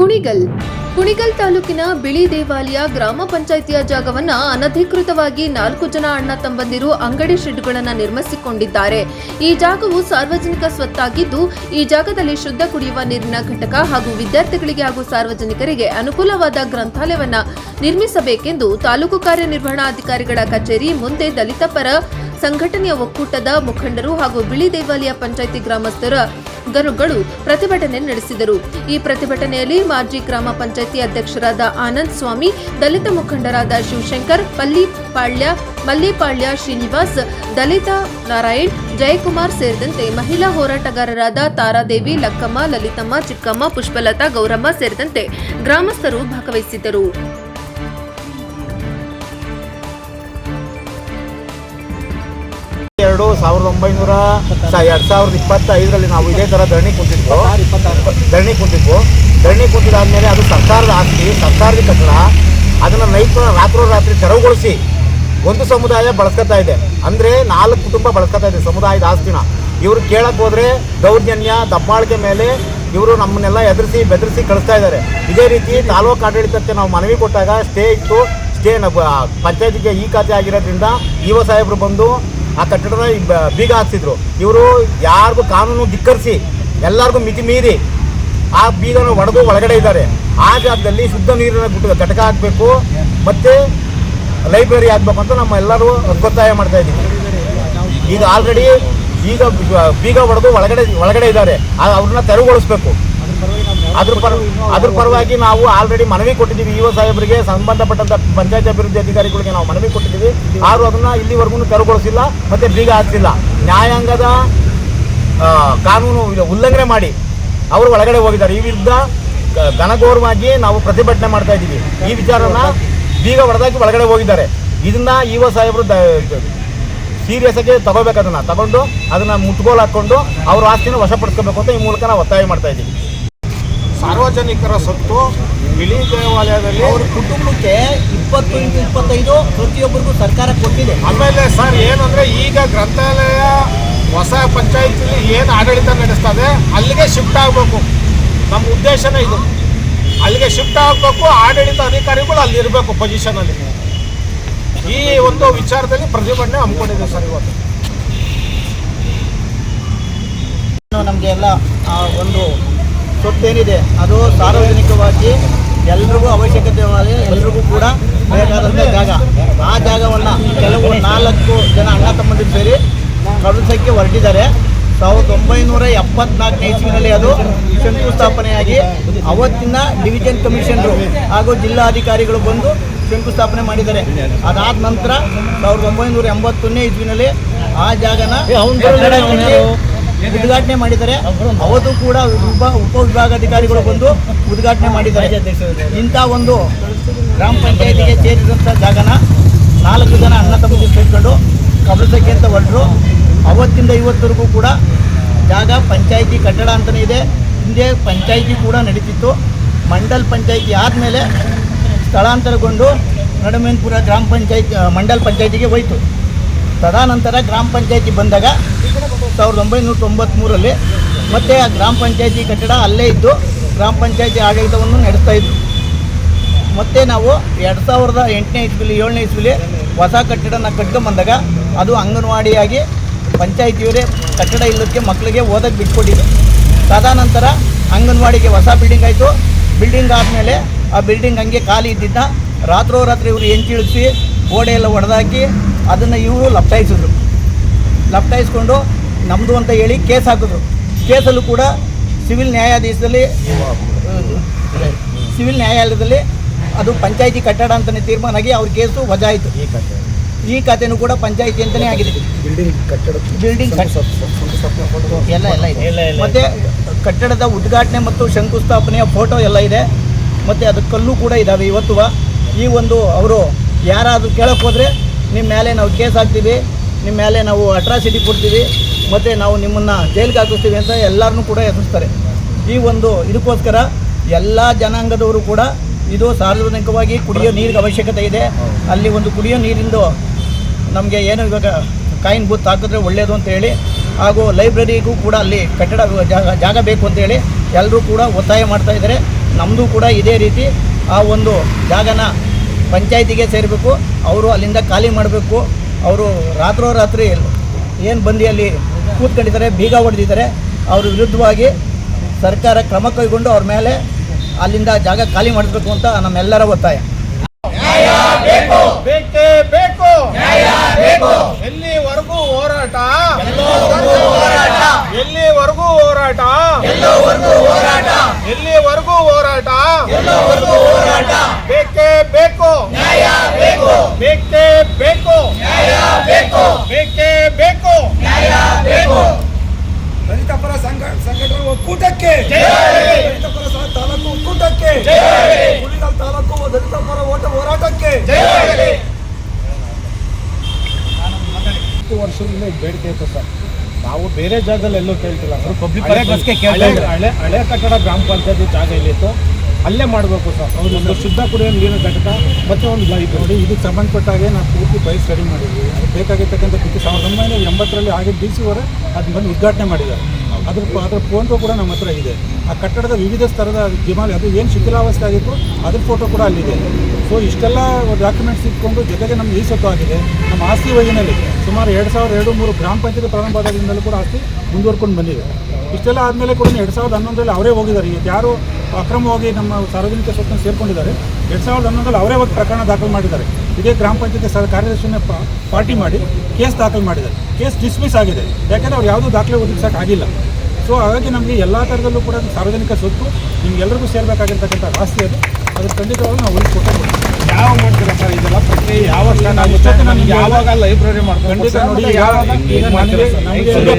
ಕುಣಿಗಲ್ ತಾಲೂಕಿನ ಬಿಳಿ ದೇವಾಲಯ ಗ್ರಾಮ ಪಂಚಾಯಿತಿಯ ಜಾಗವನ್ನ ಅನಧಿಕೃತವಾಗಿ 4 ಜನ ಅಣ್ಣ ತಮ್ಮಂದಿರು ಅಂಗಡಿ ಶೆಡ್ಗಳನ್ನು ನಿರ್ಮಿಸಿಕೊಂಡಿದ್ದಾರೆ. ಈ ಜಾಗವು ಸಾರ್ವಜನಿಕ ಸ್ವತ್ತಾಗಿದ್ದು, ಈ ಜಾಗದಲ್ಲಿ ಶುದ್ಧ ಕುಡಿಯುವ ನೀರಿನ ಘಟಕ ಹಾಗೂ ವಿದ್ಯಾರ್ಥಿಗಳಿಗೆ ಹಾಗೂ ಸಾರ್ವಜನಿಕರಿಗೆ ಅನುಕೂಲವಾದ ಗ್ರಂಥಾಲಯವನ್ನ ನಿರ್ಮಿಸಬೇಕೆಂದು ತಾಲೂಕು ಕಾರ್ಯನಿರ್ವಹಣಾಧಿಕಾರಿಗಳ ಕಚೇರಿ ಮುಂದೆ ದಲಿತ ಪರ ಸಂಘಟನೆಯ ಒಕ್ಕೂಟದ ಮುಖಂಡರು ಹಾಗೂ ಬಿಳಿ ದೇವಾಲಯ ಪಂಚಾಯಿತಿ ಗ್ರಾಮಸ್ಥರುಗಳು ಪ್ರತಿಭಟನೆ ನಡೆಸಿದರು. ಈ ಪ್ರತಿಭಟನೆಯಲ್ಲಿ ಮಾಜಿ ಗ್ರಾಮ ಪಂಚಾಯಿತಿ ಅಧ್ಯಕ್ಷರಾದ ಆನಂದ್ ಸ್ವಾಮಿ, ದಲಿತ ಮುಖಂಡರಾದ ಶಿವಶಂಕರ್, ಮಲ್ಲಿಪಾಳ್ಯ ಶ್ರೀನಿವಾಸ್, ದಲಿತ ನಾರಾಯಣ್, ಜಯಕುಮಾರ್ ಸೇರಿದಂತೆ ಮಹಿಳಾ ಹೋರಾಟಗಾರರಾದ ತಾರಾದೇವಿ, ಲಕ್ಕಮ್ಮ, ಲಲಿತಮ್ಮ, ಚಿಕ್ಕಮ್ಮ, ಪುಷ್ಪಲತಾ, ಗೌರಮ್ಮ ಸೇರಿದಂತೆ ಗ್ರಾಮಸ್ಥರು ಭಾಗವಹಿಸಿದ್ದರು. ಎರಡು 2025ರಲ್ಲಿ ನಾವು ಇದೇ ಥರ ಧರಣಿ ಕುಂತಿದ್ದಾದ್ಮೇಲೆ ಅದು ಸರ್ಕಾರದ ಆಸ್ತಿ, ಸರ್ಕಾರದ ಕಟ್ಟಡ, ಅದನ್ನು ರಾತ್ರೋರಾತ್ರಿ ತೆರವುಗೊಳಿಸಿ ಒಂದು ಸಮುದಾಯ ಬಳಸ್ಕೊತಾ ಇದೆ. ಅಂದರೆ 4 ಕುಟುಂಬ ಬಳಸ್ಕೊತಾ ಇದೆ ಸಮುದಾಯದ ಆಸ್ತಿನ. ಇವರು ಕೇಳಕ್ಕೆ ಹೋದರೆ ದೌರ್ಜನ್ಯ, ದಬ್ಬಾಳಿಕೆ ಮೇಲೆ ಇವರು ನಮ್ಮನ್ನೆಲ್ಲ ಬೆದರಿಸಿ ಕಳಿಸ್ತಾ ಇದ್ದಾರೆ. ಇದೇ ರೀತಿ ತಾಲೂಕು ಆಡಳಿತಕ್ಕೆ ನಾವು ಮನವಿ ಕೊಟ್ಟಾಗ ಸ್ಟೇ ಇತ್ತು. ಪಂಚಾಯತಿಗೆ ಈ ಖಾತೆ ಆಗಿರೋದ್ರಿಂದ ಇಒ ಸಾಹೇಬರು ಬಂದು ಆ ಕಟ್ಟಡದ ಬೀಗ ಹಾಕ್ಸಿದ್ರು. ಇವರು ಯಾರಿಗೂ ಕಾನೂನು ಧಿಕ್ಕರಿಸಿ ಎಲ್ಲರಿಗೂ ಮಿತಿ ಮೀರಿ ಆ ಬೀಗನ ಒಡೆದು ಒಳಗಡೆ ಇದ್ದಾರೆ. ಆ ಜಾಗದಲ್ಲಿ ಶುದ್ಧ ನೀರಿನ ಘಟಕ ಹಾಕಬೇಕು ಮತ್ತು ಲೈಬ್ರರಿ ಆಗಬೇಕು ಅಂತ ನಮ್ಮ ಎಲ್ಲರೂ ಒತ್ತಾಯ ಮಾಡ್ತಾ ಇದ್ದೀವಿ. ಈಗ ಆಲ್ರೆಡಿ ಬೀಗ ಹೊಡೆದು ಒಳಗಡೆ ಇದ್ದಾರೆ, ಅವ್ರನ್ನ ತೆರವುಗೊಳಿಸ್ಬೇಕು. ಅದ್ರ ಪರವಾಗಿ ನಾವು ಆಲ್ರೆಡಿ ಮನವಿ ಕೊಟ್ಟಿದ್ದೀವಿ. ಇಒ ಸಾಹೇಬರಿಗೆ, ಸಂಬಂಧಪಟ್ಟಂತ ಪಂಚಾಯತ್ ಅಭಿವೃದ್ಧಿ ಅಧಿಕಾರಿಗಳಿಗೆ ನಾವು ಮನವಿ ಕೊಟ್ಟಿದ್ದೀವಿ. ಆದರೂ ಅದನ್ನು ಇಲ್ಲಿವರೆಗೂ ತೆರವುಗೊಳಿಸಿಲ್ಲ ಮತ್ತು ಬೀಗ ಹಾಕ್ಸಿಲ್ಲ. ನ್ಯಾಯಾಂಗದ ಕಾನೂನು ಉಲ್ಲಂಘನೆ ಮಾಡಿ ಅವರು ಒಳಗಡೆ ಹೋಗಿದ್ದಾರೆ. ಈ ವಿರುದ್ಧ ಘನಘೋರವಾಗಿ ನಾವು ಪ್ರತಿಭಟನೆ ಮಾಡ್ತಾ ಇದ್ದೀವಿ. ಈ ವಿಚಾರನ ಬೀಗ ಹೊಡೆದಾಕಿ ಒಳಗಡೆ ಹೋಗಿದ್ದಾರೆ. ಇದನ್ನ ಇಒ ಸಾಹೇಬರು ಸೀರಿಯಸ್ ಆಗಿ ತಗೊಂಡು ಅದನ್ನು ಮುಟ್ಗೋಲು ಹಾಕ್ಕೊಂಡು ಅವ್ರ ಆಸ್ತಿನ ವಶಪಡಿಸ್ಕೋಬೇಕು ಅಂತ ಈ ಮೂಲಕ ನಾವು ಒತ್ತಾಯ ಮಾಡ್ತಾ ಇದ್ದೀವಿ. ಸಾರ್ವಜನಿಕರ ಸೊತ್ತು ಬಿಳಿ ದೇವಾಲಯದಲ್ಲಿ ಅವ್ರ ಕುಟುಂಬಕ್ಕೆ 20-25 ಪ್ರತಿಯೊಬ್ಬರಿಗೂ ಸರ್ಕಾರ ಕೊಟ್ಟಿದೆ. ಆಮೇಲೆ ಸರ್ ಏನಂದರೆ ಈಗ ಗ್ರಂಥಾಲಯ ಹೊಸ ಪಂಚಾಯತಿಲಿ ಏನು ಆಡಳಿತ ನಡೆಸ್ತದೆ ಅಲ್ಲಿಗೆ ಶಿಫ್ಟ್ ಆಗಬೇಕು. ನಮ್ಮ ಉದ್ದೇಶನೇ ಇದು. ಅಲ್ಲಿಗೆ ಶಿಫ್ಟ್ ಆಗಬೇಕು. ಆಡಳಿತ ಅಧಿಕಾರಿಗಳು ಅಲ್ಲಿರಬೇಕು ಪೊಸಿಷನಲ್ಲಿ. ಈ ಒಂದು ವಿಚಾರದಲ್ಲಿ ಪ್ರತಿಭಟನೆ ಹಮ್ಮಿಕೊಂಡಿದೆ ಸರ್. ಇವತ್ತು ನಮಗೆ ಎಲ್ಲ ಒಂದು ಸೊತ್ತೇನಿದೆ ಅದು ಸಾರ್ವಜನಿಕವಾಗಿ ಎಲ್ರಿಗೂ ಅವಶ್ಯಕತೆವಾದ, ಎಲ್ರಿಗೂ ಕೂಡ ಬೇಕಾದಂಥ ಜಾಗ. ಆ ಜಾಗವನ್ನು ಕೆಲವು 4 ಜನ ಅಣ್ಣ ತಮ್ಮಂದಿರು ಸೇರಿ ಕಳಿಸೋಕ್ಕೆ ಹೊರಟಿದ್ದಾರೆ. 1974ನೇ ಇಸ್ವಿನಲ್ಲಿ ಅದು ಶಂಕುಸ್ಥಾಪನೆಯಾಗಿ ಅವತ್ತಿನ ಡಿವಿಷನ್ ಕಮಿಷನರು ಹಾಗೂ ಜಿಲ್ಲಾಧಿಕಾರಿಗಳು ಬಂದು ಶಂಕುಸ್ಥಾಪನೆ ಮಾಡಿದ್ದಾರೆ. ಅದಾದ ನಂತರ 1980ನೇ ಇಸ್ವಿನಲ್ಲಿ ಆ ಜಾಗನ ಉದ್ಘಾಟನೆ ಮಾಡಿದ್ದಾರೆ. ಅವತ್ತು ಕೂಡ ಉಪವಿಭಾಗಾಧಿಕಾರಿಗಳು ಬಂದು ಉದ್ಘಾಟನೆ ಮಾಡಿದ್ದಾರೆ. ಇಂಥ ಒಂದು ಗ್ರಾಮ ಪಂಚಾಯತಿಗೆ ಸೇರಿದಂಥ ಜಾಗನ 4 ಜನ ಅಣ್ಣ ತಮ್ಮಂದಿರು ಸೇರಿಕೊಂಡು ಕಬಳಿಸೋಕ್ಕೆ ಅಂತ ಹೊರಟರು. ಅವತ್ತಿಂದ ಇವತ್ತರೆಗೂ ಕೂಡ ಜಾಗ ಪಂಚಾಯಿತಿ ಕಟ್ಟಡ ಅಂತಲೇ ಇದೆ. ಹಿಂದೆ ಪಂಚಾಯಿತಿ ಕೂಡ ನಡೀತಿತ್ತು. ಮಂಡಲ್ ಪಂಚಾಯಿತಿ ಆದಮೇಲೆ ಸ್ಥಳಾಂತರಗೊಂಡು ನಡುಮೇನ್ಪುರ ಗ್ರಾಮ ಪಂಚಾಯತಿ ಮಂಡಲ್ ಪಂಚಾಯಿತಿಗೆ ಹೋಯಿತು. ತದನಂತರ ಗ್ರಾಮ ಪಂಚಾಯಿತಿ ಬಂದಾಗ 1993ರಲ್ಲಿ ಮತ್ತೆ ಆ ಗ್ರಾಮ ಪಂಚಾಯಿತಿ ಕಟ್ಟಡ ಅಲ್ಲೇ ಇದ್ದು ಗ್ರಾಮ ಪಂಚಾಯಿತಿ ಆಡಳಿತವನ್ನು ನಡೆಸ್ತಾಯಿದ್ರು. ಮತ್ತು ನಾವು 2008ನೇ ಇಸ್ವಿಲಿ 7ನೇ ಇಸ್ವಿಲಿ ಹೊಸ ಕಟ್ಟಡನ ಕಟ್ಕೊಂಬಂದಾಗ ಅದು ಅಂಗನವಾಡಿಯಾಗಿ ಪಂಚಾಯಿತಿಯವರೇ ಕಟ್ಟಡ ಇಲ್ಲಕ್ಕೆ ಮಕ್ಕಳಿಗೆ ಓದಕ್ಕೆ ಬಿಟ್ಕೊಟ್ಟಿದ್ರು. ತದನಂತರ ಅಂಗನವಾಡಿಗೆ ಹೊಸ ಬಿಲ್ಡಿಂಗ್ ಆಯಿತು. ಬಿಲ್ಡಿಂಗ್ ಆದಮೇಲೆ ಆ ಬಿಲ್ಡಿಂಗ್ ಹಂಗೆ ಖಾಲಿ ಇದ್ದಿದ್ದ ರಾತ್ರೋರಾತ್ರಿ ಇವರು ಹೆಂಚಿಳಿಸಿ ಗೋಡೆ ಎಲ್ಲ ಹೊಡೆದಾಕಿ ಅದನ್ನು ಇವರು ಲಪ್ಟಾಯಿಸ್ಕೊಂಡು ನಮ್ಮದು ಅಂತ ಹೇಳಿ ಕೇಸ್ ಹಾಕಿದ್ರು. ಕೇಸಲ್ಲೂ ಕೂಡ ಸಿವಿಲ್ ನ್ಯಾಯಾಲಯದಲ್ಲಿ ಅದು ಪಂಚಾಯಿತಿ ಕಟ್ಟಡ ಅಂತಲೇ ತೀರ್ಮಾನ ಆಗಿ ಅವ್ರ ಕೇಸು ವಜಾ ಆಯಿತು. ಈ ಖಾತೆನೂ ಕೂಡ ಪಂಚಾಯಿತಿ ಅಂತಲೇ ಆಗಿದೆ. ಬಿಲ್ಡಿಂಗ್ ಎಲ್ಲ ಇದೆ. ಮತ್ತು ಕಟ್ಟಡದ ಉದ್ಘಾಟನೆ ಮತ್ತು ಶಂಕುಸ್ಥಾಪನೆಯ ಫೋಟೋ ಎಲ್ಲ ಇದೆ. ಮತ್ತು ಅದು ಕಲ್ಲು ಕೂಡ ಇದ್ದಾವೆ ಇವತ್ತು. ಈ ಒಂದು ಅವರು ಯಾರಾದರೂ ಕೇಳಕ್ಕೆ ಹೋದರೆ ನಿಮ್ಮ ಮೇಲೆ ನಾವು ಕೇಸ್ ಹಾಕ್ತೀವಿ, ನಿಮ್ಮ ಮೇಲೆ ನಾವು ಅಟ್ರಾಸಿಟಿ ಕೊಡ್ತೀವಿ, ಮತ್ತು ನಾವು ನಿಮ್ಮನ್ನು ಜೈಲಿಗೆ ಹಾಕಿಸ್ತೀವಿ ಅಂತ ಎಲ್ಲರನ್ನೂ ಕೂಡ ಎದುರಿಸ್ತಾರೆ. ಈ ಒಂದು ಇದಕ್ಕೋಸ್ಕರ ಎಲ್ಲ ಜನಾಂಗದವರು ಕೂಡ ಇದು ಸಾರ್ವಜನಿಕವಾಗಿ ಕುಡಿಯೋ ನೀರಿಗೆ ಅವಶ್ಯಕತೆ ಇದೆ. ಅಲ್ಲಿ ಒಂದು ಕುಡಿಯೋ ನೀರಿಂದು ನಮಗೆ ಏನು ಇವಾಗ ಕಾಯಿನ್ ಬೂತ್ ಹಾಕಿದ್ರೆ ಒಳ್ಳೆಯದು ಅಂತೇಳಿ, ಹಾಗೂ ಲೈಬ್ರರಿಗೂ ಕೂಡ ಅಲ್ಲಿ ಕಟ್ಟಡ ಜಾಗ ಬೇಕು ಅಂತೇಳಿ ಎಲ್ಲರೂ ಕೂಡ ಒತ್ತಾಯ ಮಾಡ್ತಾಯಿದ್ದಾರೆ. ನಮ್ಮದು ಕೂಡ ಇದೇ ರೀತಿ ಆ ಒಂದು ಜಾಗನ ಪಂಚಾಯಿತಿಗೆ ಸೇರಬೇಕು. ಅವರು ಅಲ್ಲಿಂದ ಖಾಲಿ ಮಾಡಬೇಕು. ಅವರು ರಾತ್ರೋರಾತ್ರಿ ಏನು ಬಂದು ಅಲ್ಲಿ ಕೂತ್ಕೊಂಡಿದ್ದಾರೆ, ಬೀಗ ಹೊಡೆದಿದ್ದಾರೆ. ಅವ್ರ ವಿರುದ್ಧವಾಗಿ ಸರ್ಕಾರ ಕ್ರಮ ಕೈಗೊಂಡು ಅವ್ರ ಮೇಲೆ ಅಲ್ಲಿಂದ ಜಾಗ ಖಾಲಿ ಮಾಡಬೇಕು ಅಂತ ನಮ್ಮೆಲ್ಲರ ಒತ್ತಾಯ. ಬೇಕೇ ಬೇಕು, ಎಲ್ಲಿವರೆಗೂ ಹೋರಾಟ, ಎಲ್ಲಿವರೆಗೂ ಹೋರಾಟ, ಎಲ್ಲಿವರೆಗೂ ಹೋರಾಟ, ಬೇಕೇ ಬೇಕು, ಬೇಕೇ ಬೇಕು, ಬೇಕೇ ಬೇಕು. ದಲಿತ ಪರ ಸಂಘಟನೆ ಒಕ್ಕೂಟಕ್ಕೆ, ದಲಿತ ಪರ ತಾಲೂಕು ಒಕ್ಕೂಟಕ್ಕೆ, ಕುಣಿಗಲ್ ತಾಲೂಕು ದಲಿತ ಪರ ಹೋರಾಟಕ್ಕೆ. 10 ವರ್ಷದಿಂದ ಬೇಡಿಕೆ ಇತ್ತು ಸರ್. ನಾವು ಬೇರೆ ಜಾಗದಲ್ಲಿ ಎಲ್ಲೂ ಕೇಳ್ತಿಲ್ಲ ಸರ್. ಪಬ್ಲಿಕ್ ಹಳೆ ಕಟ್ಟಡ ಗ್ರಾಮ ಪಂಚಾಯತಿ ಜಾಗ ಎಲ್ಲಿತ್ತು ಅಲ್ಲೇ ಮಾಡಬೇಕು ಸರ್. ಒಂದು ಶುದ್ಧ ಕುಡಿಯೋ ನೀರಿನ ಘಟಕ ಮತ್ತು ಒಂದು ಲೈಟ್ ನೋಡಿ. ಇದಕ್ಕೆ ಸಂಬಂಧಪಟ್ಟಾಗೆ ನಾವು ಪೂರ್ತಿ ಬೈ ಸ್ಟಡಿ ಮಾಡಿದ್ವಿ. ಅದು ಬೇಕಾಗಿರ್ತಕ್ಕಂಥ 1980ರಲ್ಲಿ ಆಗಿದ್ದ DC ಅವರೇ ಅದನ್ನ ಬಂದು ಉದ್ಘಾಟನೆ ಮಾಡಿದ್ದಾರೆ. ಅದರ ಫೋಟೋ ಕೂಡ ನಮ್ಮ ಹತ್ರ ಇದೆ. ಆ ಕಟ್ಟಡದ ವಿವಿಧ ಸ್ತರದ ಜಿಮಾಲಿ ಅದು ಏನು ಶಿಥಿಲಾವಸ್ಥೆ ಆಗಿತ್ತು ಅದ್ರ ಫೋಟೋ ಕೂಡ ಅಲ್ಲಿದೆ. ಸೊ ಇಷ್ಟೆಲ್ಲ ಡಾಕ್ಯುಮೆಂಟ್ಸ್ ಇಟ್ಕೊಂಡು ಜೊತೆಗೆ ನಮ್ಗೆ ಈ ಸೊತ್ತು ಆಗಿದೆ. ನಮ್ಮ ಆಸ್ತಿ ವಹಿನಲ್ಲಿ ಸುಮಾರು 2002-3 ಗ್ರಾಮ ಪಂಚಾಯತಿ ಪ್ರಾರಂಭ ಆದಾಗಿಂದಲೂ ಕೂಡ ಆಸ್ತಿ ಮುಂದುವರ್ಕೊಂಡು ಬಂದಿದೆ. ಇಷ್ಟೆಲ್ಲ ಆದಮೇಲೆ ಕೂಡ 2011ರಲ್ಲಿ ಅವರೇ ಹೋಗಿದ್ದಾರೆ. ಈಗ ಯಾರು ಅಕ್ರಮವಾಗಿ ನಮ್ಮ ಸಾರ್ವಜನಿಕ ಸ್ವತ್ತನ್ನು ಸೇರ್ಕೊಂಡಿದ್ದಾರೆ 2011ರಲ್ಲಿ ಅವರೇ ಹೋಗಿ ಪ್ರಕರಣ ದಾಖಲು ಮಾಡಿದ್ದಾರೆ. ಇದೇ ಗ್ರಾಮ ಪಂಚಾಯತಿ ಕಾರ್ಯದರ್ಶಿನ ಪಾರ್ಟಿ ಮಾಡಿ ಕೇಸ್ ದಾಖಲು ಮಾಡಿದ್ದಾರೆ. ಕೇಸ್ ಡಿಸ್ಮಿಸ್ ಆಗಿದೆ. ಯಾಕೆಂದರೆ ಅವ್ರು ಯಾವುದೂ ದಾಖಲೆ ಒದಗಿಸೋಕ್ಕಾಗಿಲ್ಲ. ಸೊ ಹಾಗಾಗಿ ನಮಗೆ ಎಲ್ಲ ಥರದಲ್ಲೂ ಕೂಡ ಸಾರ್ವಜನಿಕ ಸ್ವತ್ತು ನಿಮ್ಗೆಲ್ಲರಿಗೂ ಸೇರಬೇಕಾಗಿರ್ತಕ್ಕಂಥ ಆಸ್ತಿ ಅದು. ಅದ್ರ ಖಂಡಿತವಾಗಿ ನಾವು ಉಳಿಸ್ಕೊಟ್ಟು ಯಾವ ಮಾಡ್ತೀರಾ ಸರ್ ಇದೆಲ್ಲ ಪ್ರಕ್ರಿಯೆ ಯಾವಾಗ ಯಾವಾಗ ಲೈಬ್ರರಿ ಮಾಡ್ಕೊಂಡು ಖಂಡಿತ ನೋಡಿ. ಈಗ ನನಗೆ